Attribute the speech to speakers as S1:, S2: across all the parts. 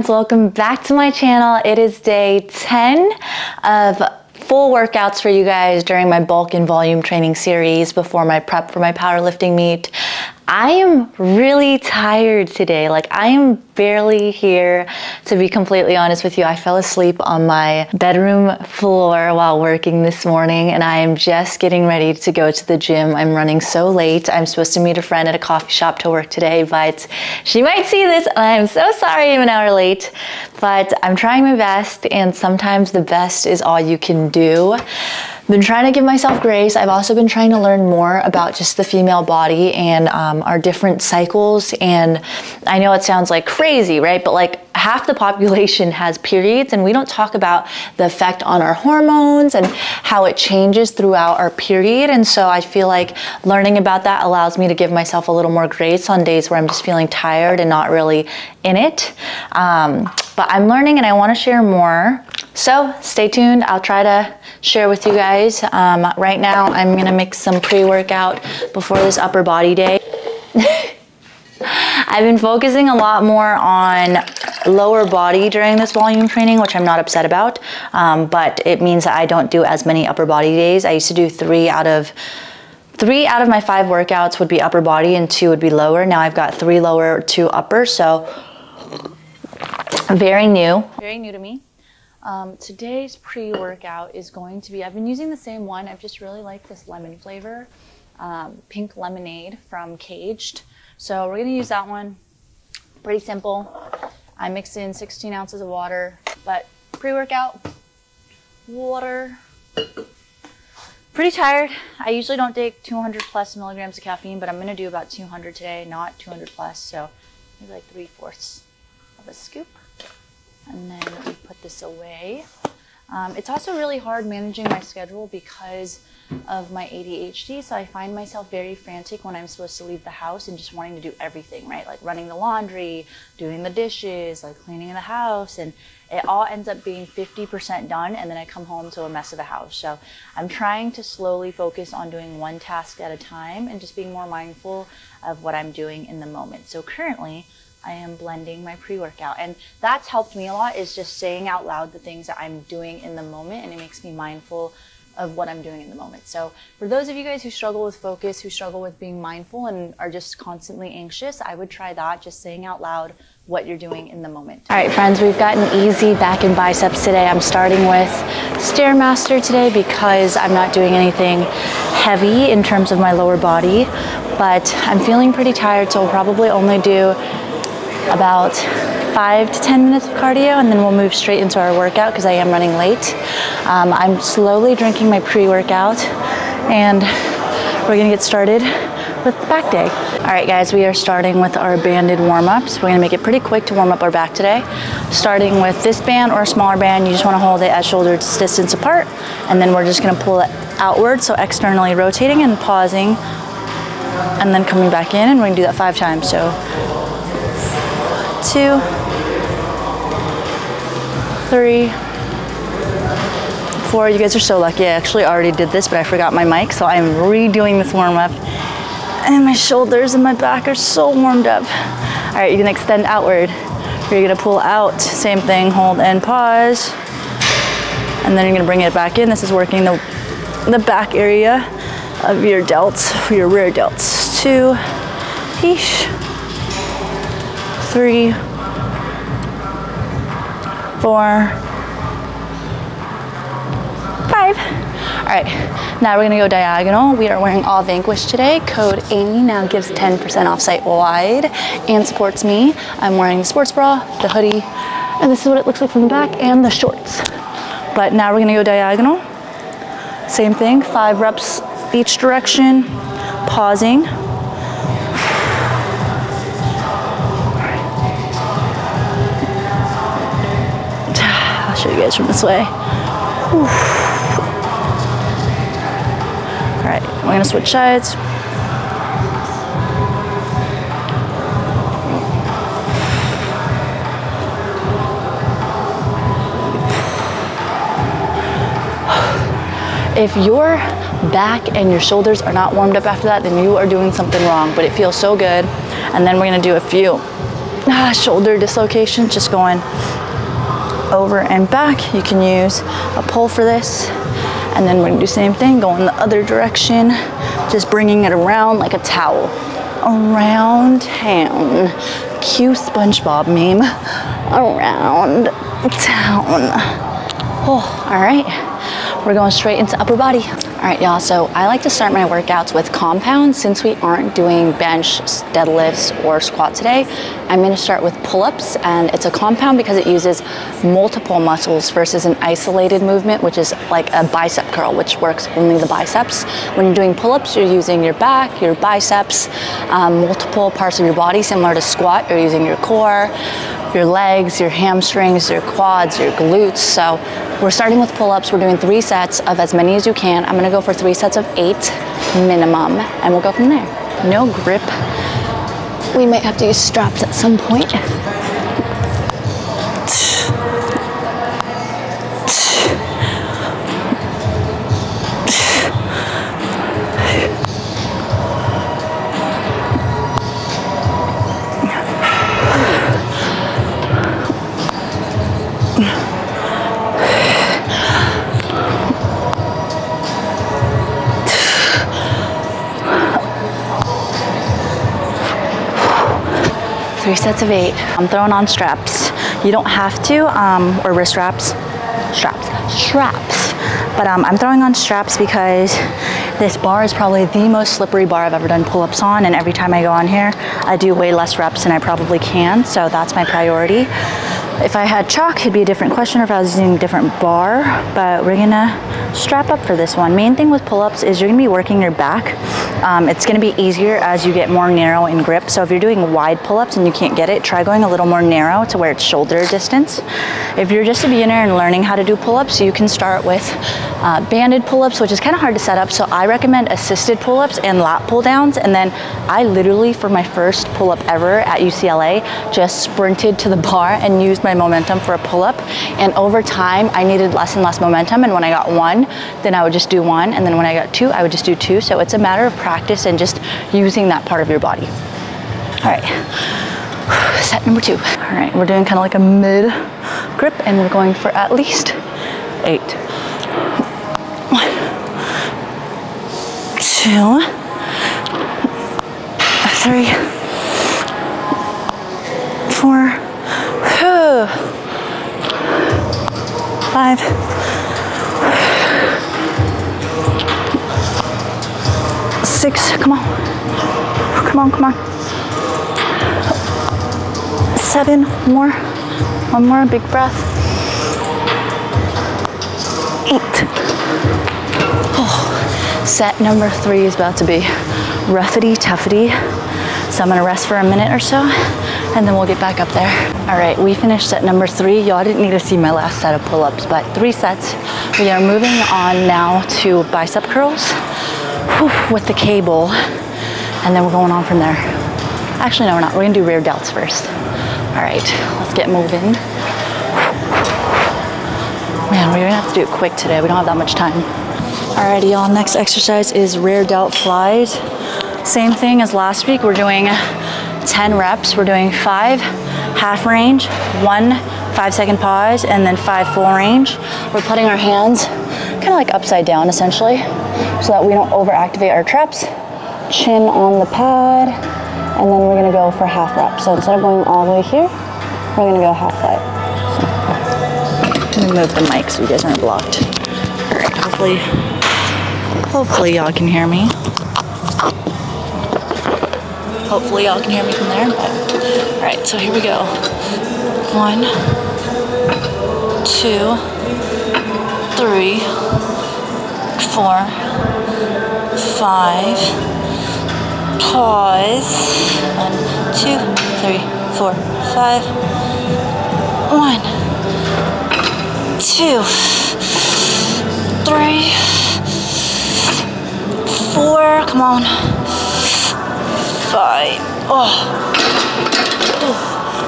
S1: Welcome back to my channel. It is day 10 of full workouts for you guys during my bulk and volume training series before my prep for my powerlifting meet. I am really tired today. I am barely here, to be completely honest with you. I fell asleep on my bedroom floor while working this morning, and I am just getting ready to go to the gym. I'm running so late. I'm supposed to meet a friend at a coffee shop to work today, but she might see this, and I'm so sorry I'm an hour late. But I'm trying my best, and sometimes the best is all you can do. Been trying to give myself grace. I've also been trying to learn more about just the female body and our different cycles. And I know it sounds like crazy, right? But half the population has periods, and we don't talk about the effect on our hormones and how it changes throughout our period. And so I feel like learning about that allows me to give myself a little more grace on days where I'm just feeling tired and not really in it. But I'm learning and I want to share more. So stay tuned. I'll try to share with you guys. Right now I'm going to mix some pre-workout before this upper body day. I've been focusing a lot more on lower body during this volume training, which I'm not upset about, but it means that I don't do as many upper body days. I used to do three out of my 5 workouts would be upper body and 2 would be lower. Now I've got 3 lower, 2 upper, so very new to me. Today's pre-workout is going to be, I've been using the same one. I've just really liked this lemon flavor, pink lemonade from Caged. So we're gonna use that one. Pretty simple. I mix in 16 ounces of water, but pre-workout, water. Pretty tired. I usually don't take 200 plus milligrams of caffeine, but I'm gonna do about 200 today, not 200 plus. So maybe like 3/4 of a scoop. And then we put this away. It's also really hard managing my schedule because of my ADHD, so I find myself very frantic when I'm supposed to leave the house and just wanting to do everything, right? Like running the laundry, doing the dishes, cleaning the house, and it all ends up being 50% done, and then I come home to a mess of a house. So I'm trying to slowly focus on doing one task at a time and just being more mindful of what I'm doing in the moment. So currently, I am blending my pre-workout, and that's helped me a lot, is just saying out loud the things that I'm doing in the moment, and it makes me mindful of what I'm doing in the moment. So for those of you guys who struggle with focus, who struggle with being mindful and are just constantly anxious, I would try that, just saying out loud what you're doing in the moment. All right, friends, we've got an easy back and biceps today. I'm starting with Stairmaster today because I'm not doing anything heavy in terms of my lower body, but I'm feeling pretty tired, so we'll probably only do about 5 to 10 minutes of cardio, and then we'll move straight into our workout because I am running late. I'm slowly drinking my pre-workout, and we're gonna get started with the back day. All right, guys, we are starting with our banded warm-ups. We're gonna make it pretty quick to warm up our back today. Starting with this band or a smaller band, you just wanna hold it at shoulder distance apart, and then we're just gonna pull it outward, so externally rotating and pausing, and then coming back in, and we're gonna do that 5 times. So 2, 3, 4. You guys are so lucky. I actually already did this, but I forgot my mic, so I'm redoing this warm-up. And my shoulders and my back are so warmed up. All right, you're gonna extend outward. You're gonna pull out, same thing, hold and pause. And then you're gonna bring it back in. This is working the back area of your delts, your rear delts. 2, 3, 4, 5. All right, now we're gonna go diagonal. We are wearing all Vanquish today. Code Amy now gives 10% off site-wide and supports me. I'm wearing the sports bra, the hoodie, and this is what it looks like from the back, and the shorts. But now we're gonna go diagonal. Same thing, 5 reps each direction, pausing. Show you guys from this way. All right, we're gonna switch sides. If your back and your shoulders are not warmed up after that, then you are doing something wrong, but it feels so good. And then we're gonna do a few shoulder dislocation, just going over and back. You can use a pole for this. And then we're gonna do the same thing, going the other direction, just bringing it around like a towel. Around town. Cue SpongeBob meme. Around town. Oh, all right. We're going straight into upper body. All right, y'all, so I like to start my workouts with compounds. Since we aren't doing bench, deadlifts, or squat today, I'm gonna start with pull-ups, and it's a compound because it uses multiple muscles versus an isolated movement, which is like a bicep curl, which works only the biceps. When you're doing pull-ups, you're using your back, your biceps, multiple parts of your body. Similar to squat, you're using your core, your legs, your hamstrings, your quads, your glutes. So we're starting with pull-ups. We're doing 3 sets of as many as you can. I'm gonna go for 3 sets of 8 minimum, and we'll go from there. No grip. We might have to use straps at some point. Three sets of 8. I'm throwing on straps. You don't have to, or wrist straps. Straps. But I'm throwing on straps because this bar is probably the most slippery bar I've ever done pull-ups on, and every time I go on here, I do way less reps than I probably can, so that's my priority. If I had chalk, it'd be a different question, or if I was using a different bar, but we're gonna strap up for this one. Main thing with pull-ups is you're gonna be working your back. It's gonna be easier as you get more narrow in grip. So if you're doing wide pull-ups and you can't get it, try going a little more narrow to where it's shoulder distance. If you're just a beginner and learning how to do pull-ups, you can start with banded pull-ups, which is kind of hard to set up. So I recommend assisted pull-ups and lat pull-downs. And then I literally, for my first pull-up ever at UCLA, just sprinted to the bar and used my momentum for a pull-up. And over time, I needed less and less momentum. And when I got 1, then I would just do 1. And then when I got 2, I would just do 2. So it's a matter of practice and just using that part of your body. All right, set number 2. All right, we're doing kind of like a mid grip, and we're going for at least 8. 1, 2, 3, 4, 5, 6, come on. Come on, come on. 7 more. 1 more, big breath. 8. Oh. Set number 3 is about to be roughity toughity. So I'm gonna rest for a minute or so, and then we'll get back up there. All right, we finished set number 3. Y'all didn't need to see my last set of pull-ups, but 3 sets. We are moving on now to bicep curls with the cable, and then we're going on from there. Actually, no, we're not. We're gonna do rear delts first. All right, let's get moving. Man, we're gonna have to do it quick today. We don't have that much time. Alrighty, y'all, next exercise is rear delt flies. Same thing as last week. We're doing 10 reps. We're doing 5 half range, 1 5-second pause, and then 5 full range. We're putting our hands kind of like upside down, essentially, so that we don't overactivate our traps. Chin on the pad, and then we're gonna go for half reps. So instead of going all the way here, we're gonna go half pipe. So, let me move the mic so you guys aren't blocked. All right, hopefully y'all can hear me. Hopefully y'all can hear me from there. All right, so here we go. 1, 2, 3, 4, 5, pause. 1, 2, 3, 4, 5. 1, 2, 3, 4. Come on. 5. Oh.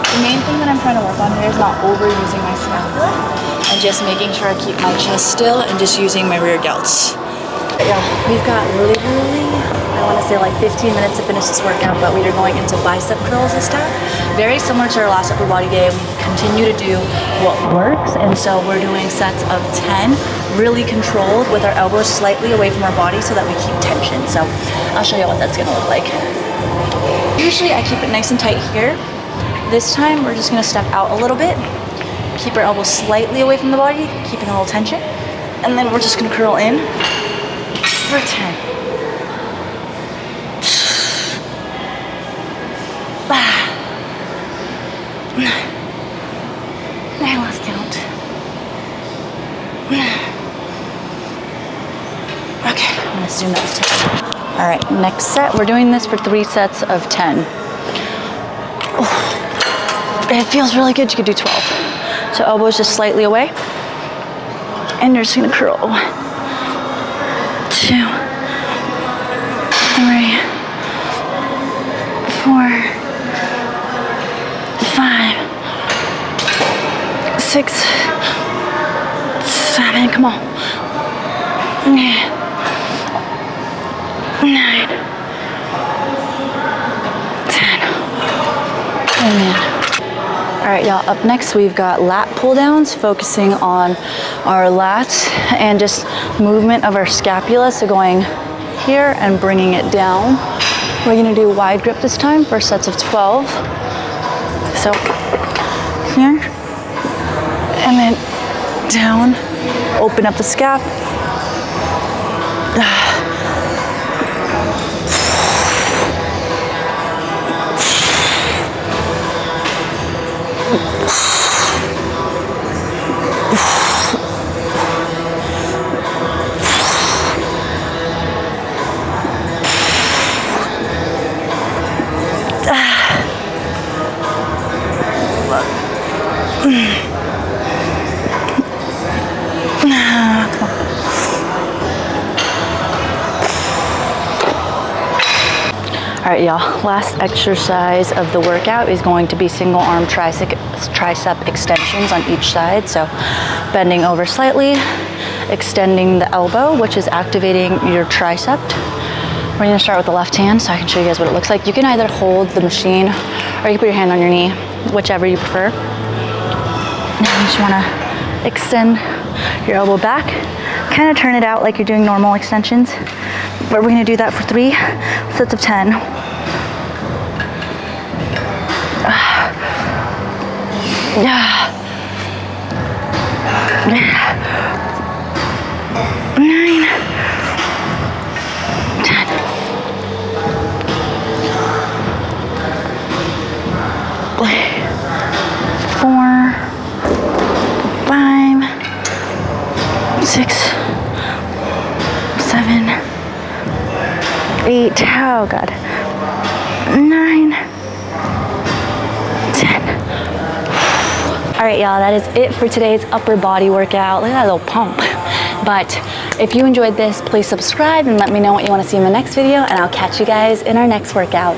S1: The main thing that I'm trying to work on here is not overusing my scapula and just making sure I keep my chest still and just using my rear delts. Yeah, we've got literally, I want to say like 15 minutes to finish this workout, but we are going into bicep curls this time. Very similar to our last upper body day. We continue to do what works, and so we're doing sets of 10, really controlled with our elbows slightly away from our body so that we keep tension. So I'll show you what that's gonna look like. Usually I keep it nice and tight here. This time we're just gonna step out a little bit, keep our elbows slightly away from the body, keeping a little tension, and then we're just gonna curl in for 10. I lost count. Okay, I'm gonna zoom out to 10. All right, next set, we're doing this for 3 sets of 10. It feels really good. You could do 12. So elbows just slightly away. And you're just gonna curl. 1, 2, 3, 4, 5, 6, 7, come on. 9, 10. Amen. All right, y'all, up next we've got lat pull downs, focusing on our lats and just movement of our scapula. So going here and bringing it down. We're gonna do wide grip this time for sets of 12. So here, and then down, open up the scap. All right, y'all, last exercise of the workout is going to be single arm tricep extensions on each side. So bending over slightly, extending the elbow, which is activating your tricep. We're gonna start with the left hand so I can show you guys what it looks like. You can either hold the machine or you can put your hand on your knee, whichever you prefer. Now you just wanna extend your elbow back, kind of turn it out like you're doing normal extensions. But we're gonna do that for 3 sets of 10. 9, 10. Four, 5, 6, 7, 8, oh God, 9, 10. All right, y'all, that is it for today's upper body workout. Look at that little pump. But if you enjoyed this, please subscribe and let me know what you want to see in the next video, and I'll catch you guys in our next workout.